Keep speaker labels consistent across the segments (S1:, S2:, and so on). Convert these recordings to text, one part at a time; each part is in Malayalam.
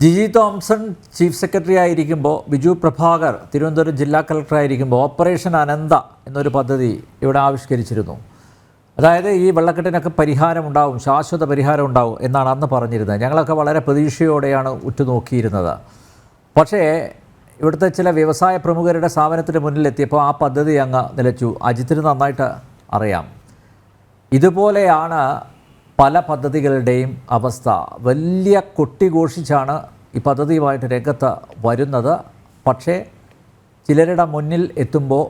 S1: ജിജി തോംസൺ ചീഫ് സെക്രട്ടറി ആയിരിക്കുമ്പോൾ ബിജു പ്രഭാകർ തിരുവനന്തപുരം ജില്ലാ കളക്ടറായിരിക്കുമ്പോൾ ഓപ്പറേഷൻ അനന്ത എന്നൊരു പദ്ധതി ഇവിടെ ആവിഷ്കരിച്ചിരുന്നു. അതായത് ഈ വെള്ളക്കെട്ടിനൊക്കെ പരിഹാരമുണ്ടാവും, ശാശ്വത പരിഹാരം ഉണ്ടാവും എന്നാണ് അന്ന് പറഞ്ഞിരുന്നത്. ഞങ്ങളൊക്കെ വളരെ പ്രതീക്ഷയോടെയാണ് ഉറ്റുനോക്കിയിരുന്നത്. പക്ഷേ ഇവിടുത്തെ ചില വ്യവസായ പ്രമുഖരുടെ സ്ഥാപനത്തിന് മുന്നിലെത്തിയപ്പോൾ ആ പദ്ധതി അങ്ങ് നിലച്ചു. അജിത്തിന് നന്നായിട്ട് അറിയാം. ഇതുപോലെയാണ് പല പദ്ധതികളുടെയും അവസ്ഥ. വലിയ കൊട്ടിഘോഷിച്ചാണ് ഈ പദ്ധതിയുമായിട്ട് രംഗത്ത് വരുന്നത്. പക്ഷേ ചിലരുടെ മുന്നിൽ എത്തുമ്പോൾ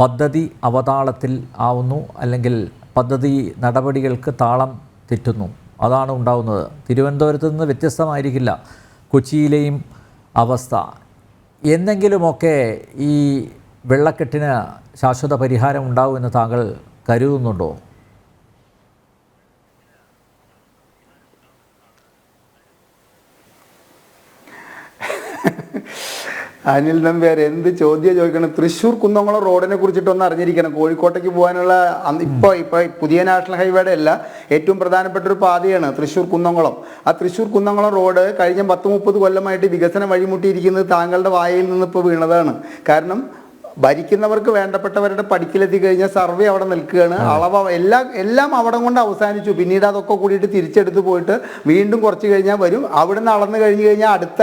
S1: പദ്ധതി അവതാളത്തിൽ ആവുന്നു, അല്ലെങ്കിൽ പദ്ധതി നടപടികൾക്ക് താളം തെറ്റുന്നു. അതാണ് ഉണ്ടാവുന്നത്. തിരുവനന്തപുരത്ത് നിന്ന് വ്യത്യസ്തമായിരിക്കില്ല കൊച്ചിയിലെയും അവസ്ഥ. എന്നെങ്കിലുമൊക്കെ ഈ വെള്ളക്കെട്ടിന് ശാശ്വത പരിഹാരം ഉണ്ടാവുമെന്ന് താങ്കൾ കരുതുന്നുണ്ടോ?
S2: അനിൽ നമ്പ്യാർ എന്ത് ചോദ്യം ചോദിക്കണം. തൃശ്ശൂർ കുന്നംകുളം റോഡിനെ കുറിച്ചിട്ടൊന്ന് അറിഞ്ഞിരിക്കണം. കോഴിക്കോട്ടേക്ക് പോകാനുള്ള ഇപ്പോൾ പുതിയ നാഷണൽ ഹൈവേയുടെ അല്ല, ഏറ്റവും പ്രധാനപ്പെട്ട ഒരു പാതയാണ് തൃശ്ശൂർ കുന്നംകുളം. ആ തൃശ്ശൂർ കുന്നംകുളം റോഡ് കഴിഞ്ഞ 10-30 കൊല്ലമായിട്ട് വികസനം വഴിമുട്ടിയിരിക്കുന്നത് താങ്കളുടെ വായിൽ നിന്ന് ഇപ്പോൾ വീണതാണ്. കാരണം ഭരിക്കുന്നവർക്ക് വേണ്ടപ്പെട്ടവരുടെ പടിക്കലെത്തി കഴിഞ്ഞാൽ സർവേ അവിടെ നിൽക്കുകയാണ്. എല്ലാം അവിടെ കൊണ്ട് അവസാനിച്ചു. പിന്നീട് അതൊക്കെ കൂടിയിട്ട് തിരിച്ചെടുത്ത് പോയിട്ട് വീണ്ടും കുറച്ച് കഴിഞ്ഞാൽ വരും. അവിടെ നിന്ന് അളന്ന് കഴിഞ്ഞ് കഴിഞ്ഞാൽ അടുത്ത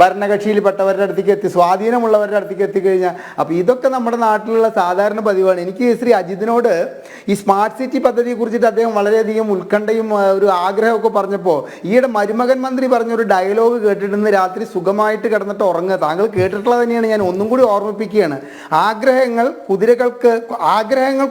S2: ഭരണകക്ഷിയിൽപ്പെട്ടവരുടെ അടുത്തേക്ക് എത്തി, സ്വാധീനമുള്ളവരുടെ അടുത്തേക്ക് എത്തിക്കഴിഞ്ഞാൽ. അപ്പോൾ ഇതൊക്കെ നമ്മുടെ നാട്ടിലുള്ള സാധാരണ പതിവാണ്. എനിക്ക് ശ്രീ അജിതിനോട് ഈ സ്മാർട്ട് സിറ്റി പദ്ധതിയെ കുറിച്ചിട്ട് അദ്ദേഹം വളരെയധികം ഉത്കണ്ഠയും ഒരു ആഗ്രഹമൊക്കെ പറഞ്ഞപ്പോൾ ഈയിടെ മരുമകൻ മന്ത്രി പറഞ്ഞൊരു ഡയലോഗ് കേട്ടിട്ട് രാത്രി സുഖമായിട്ട് കിടന്നിട്ട് ഉറങ്ങുക. താങ്കൾ കേട്ടിട്ടുള്ളത് തന്നെയാണ്, ഞാൻ ഒന്നും കൂടി ഓർമ്മിപ്പിക്കുകയാണ്. ആഗ്രഹങ്ങൾ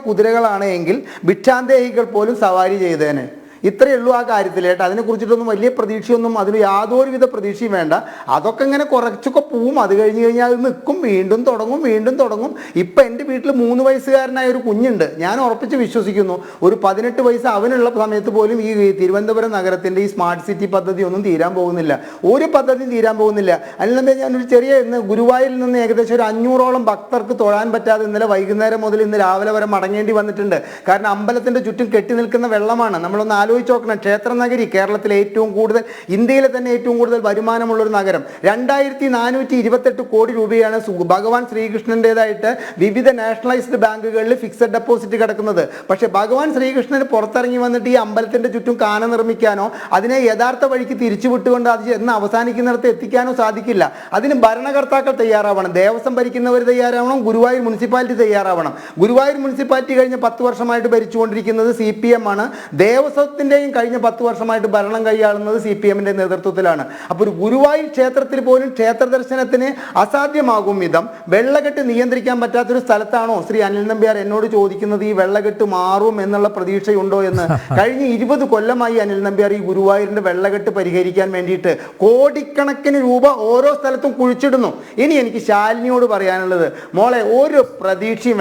S2: കുതിരകളാണ് എങ്കിൽ ഭിക്ഷാന്തേഹികൾ പോലും സവാരി ചെയ്തേനെ. ഇത്രയേ ഉള്ളൂ ആ കാര്യത്തിൽ. അതിനെക്കുറിച്ചിട്ടൊന്നും വലിയ പ്രതീക്ഷയൊന്നും, അതിന് യാതൊരുവിധ പ്രതീക്ഷയും വേണ്ട. അതൊക്കെ ഇങ്ങനെ കുറച്ചൊക്കെ പോവും. അത് കഴിഞ്ഞ് കഴിഞ്ഞാൽ അത് നിൽക്കും, വീണ്ടും തുടങ്ങും. ഇപ്പം എൻ്റെ വീട്ടിൽ 3 വയസ്സുകാരനായ ഒരു കുഞ്ഞുണ്ട്. ഞാൻ ഉറപ്പിച്ച് വിശ്വസിക്കുന്നു ഒരു 18 വയസ്സ് അവനുള്ള സമയത്ത് പോലും ഈ തിരുവനന്തപുരം നഗരത്തിൻ്റെ ഈ സ്മാർട്ട് സിറ്റി പദ്ധതി ഒന്നും തീരാൻ പോകുന്നില്ല. ഒരു പദ്ധതിയും തീരാൻ പോകുന്നില്ല. അല്ലാതെ ഞാനൊരു ഗുരുവായൂരിൽ നിന്ന് ഏകദേശം ഒരു 500ഓളം ഭക്തർക്ക് തൊഴാൻ പറ്റാതെ ഇന്നലെ വൈകുന്നേരം മുതൽ ഇന്ന് രാവിലെ വരെ മടങ്ങേണ്ടി വന്നിട്ടുണ്ട്. കാരണം അമ്പലത്തിൻ്റെ ചുറ്റും കെട്ടി നിൽക്കുന്ന വെള്ളമാണ്. നമ്മളൊന്ന് ആലോചിച്ച് നോക്കണം. ക്ഷേത്ര നഗരി, കേരളത്തിലെ ഏറ്റവും കൂടുതൽ, ഇന്ത്യയിലെ തന്നെ ഏറ്റവും കൂടുതൽ വരുമാനമുള്ളൊരു നഗരം. 2428 കോടി രൂപയാണ് ഭഗവാൻ ശ്രീകൃഷ്ണൻ്റെതായിട്ട് വിവിധ നാഷണലൈസ്ഡ് ബാങ്കുകളിൽ ഫിക്സഡ് ഡെപ്പോസിറ്റ് കിടക്കുന്നത്. പക്ഷേ ഭഗവാൻ ശ്രീകൃഷ്ണന് പുറത്തിറങ്ങി വന്നിട്ട് ഈ അമ്പലത്തിൻ്റെ ചുറ്റും കാന നിർമ്മിക്കാനോ അതിനെ യഥാർത്ഥ വഴിക്ക് തിരിച്ചുവിട്ടുകൊണ്ട് അത് എന്ന് അവസാനിക്കുന്നിടത്ത് എത്തിക്കാനോ സാധിക്കില്ല. അതിന് ഭരണകർത്താക്കൾ തയ്യാറാവണം, ദേവസ്വം ഭരിക്കുന്നവർ തയ്യാറാവണം, ഗുരുവായൂർ മുനിസിപ്പാലിറ്റി തയ്യാറാവണം. ഗുരുവായൂർ മുനിസിപ്പാലിറ്റി കഴിഞ്ഞ 10 വർഷമായിട്ട് ഭരിച്ചുകൊണ്ടിരിക്കുന്നത് CPM ആണ്. ദേവസ്വത്തിൻ്റെയും കഴിഞ്ഞ 10 വർഷമായിട്ട് ഭരണം കൈയാളുന്നത് CPM-ന്റെ നേതൃത്വത്തിലാണ്. അപ്പോൾ ഒരു ഗുരുവായൂർ ക്ഷേത്രത്തിൽ പോലും ക്ഷേത്ര ദർശനത്തിന് അസാധ്യമാകും വിധം വെള്ളക്കെട്ട് നിയന്ത്രിക്കാൻ പറ്റാത്തൊരു സ്ഥലത്താണോ ശ്രീ അനിൽ നമ്പ്യാർ എന്നോട് ചോദിക്കുന്നത് ഈ വെള്ളക്കെട്ട് മാറും എന്നുള്ള പ്രതീക്ഷയുണ്ടോ എന്ന്? കഴിഞ്ഞ 20 കൊല്ലമായി അനിൽ നമ്പ്യാർ ഈ ഗുരുവായൂരിൻ്റെ വെള്ളക്കെട്ട് പരിഹരിക്കാൻ വേണ്ടിയിട്ട് കോടിക്കണക്കിന് രൂപ ഓരോ സ്ഥലത്തും കുഴിച്ചിടുന്നു. ഇനി എനിക്ക് ശാലിനിയോട് പറയാനുള്ളത്, മോളെ ഒരു പ്രതീക്ഷയും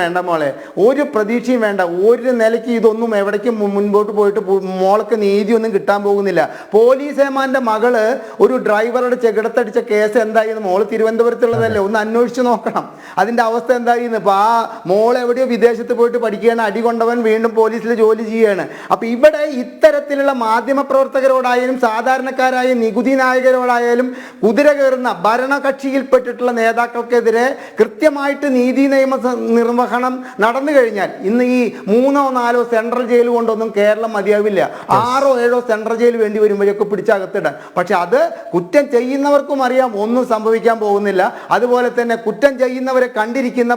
S2: വേണ്ട, ഒരു നിലയ്ക്ക് ഇതൊന്നും എവിടേക്കും മുൻപോട്ട് പോയിട്ട് മോൾക്ക് നീതിയൊന്നും കിട്ടാൻ പോകുന്നില്ല. പോലീസ് ഏമാന്റെ മകള് ഒരു ഡ്രൈവറുടെ ചെകിടത്തടിച്ച കേസ് എന്തായിന്ന്, മോള് തിരുവനന്തപുരത്തുള്ളതല്ലേ, ഒന്ന് അന്വേഷിച്ച് നോക്കണം അതിന്റെ അവസ്ഥ എന്തായിന്ന്. ഇപ്പൊ ആ മോൾ എവിടെയോ വിദേശത്ത് പോയിട്ട് പഠിക്കുകയാണ്, അടി കൊണ്ടവൻ വീണ്ടും പോലീസിൽ ജോലി ചെയ്യുകയാണ്. അപ്പൊ ഇവിടെ ഇത്തരത്തിലുള്ള മാധ്യമ പ്രവർത്തകരോടായാലും സാധാരണക്കാരായ നികുതി നായകരോടായാലും കുതിര കയറുന്ന ഭരണകക്ഷിയിൽപ്പെട്ടിട്ടുള്ള നേതാക്കൾക്കെതിരെ കൃത്യമായിട്ട് നീതി നിയമ നിർവഹണം നടന്നു കഴിഞ്ഞാൽ ഇന്ന് ഈ 3-4 സെൻട്രൽ ജയിൽ കൊണ്ടൊന്നും കേരളം മതിയാവില്ല. 6-7 സെൻട്രൽ ജയിൽ വേണ്ടി വരുമ്പോഴൊക്കെ പിടിച്ചകത്തിടാൻ. പക്ഷെ അത് കുറ്റം ചെയ്യുന്നവർക്കും അറിയാം ഒന്നും സംഭവിക്കാൻ പോകുന്നില്ല. അതുപോലെ തന്നെ കുറ്റം ചെയ്യുന്നവരെ കണ്ടിരിക്കുന്ന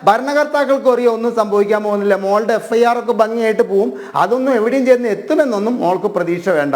S2: ഭരണകർത്താക്കൾക്കും അറിയാം ഒന്നും സംഭവിക്കാൻ പോകുന്നില്ല. മോളുടെ FIR ഒക്കെ ഭംഗിയായിട്ട് പോവും. അതൊന്നും എവിടെയും ചെന്ന് എത്തുമെന്നൊന്നും മോൾക്ക് പ്രതീക്ഷ വേണ്ട.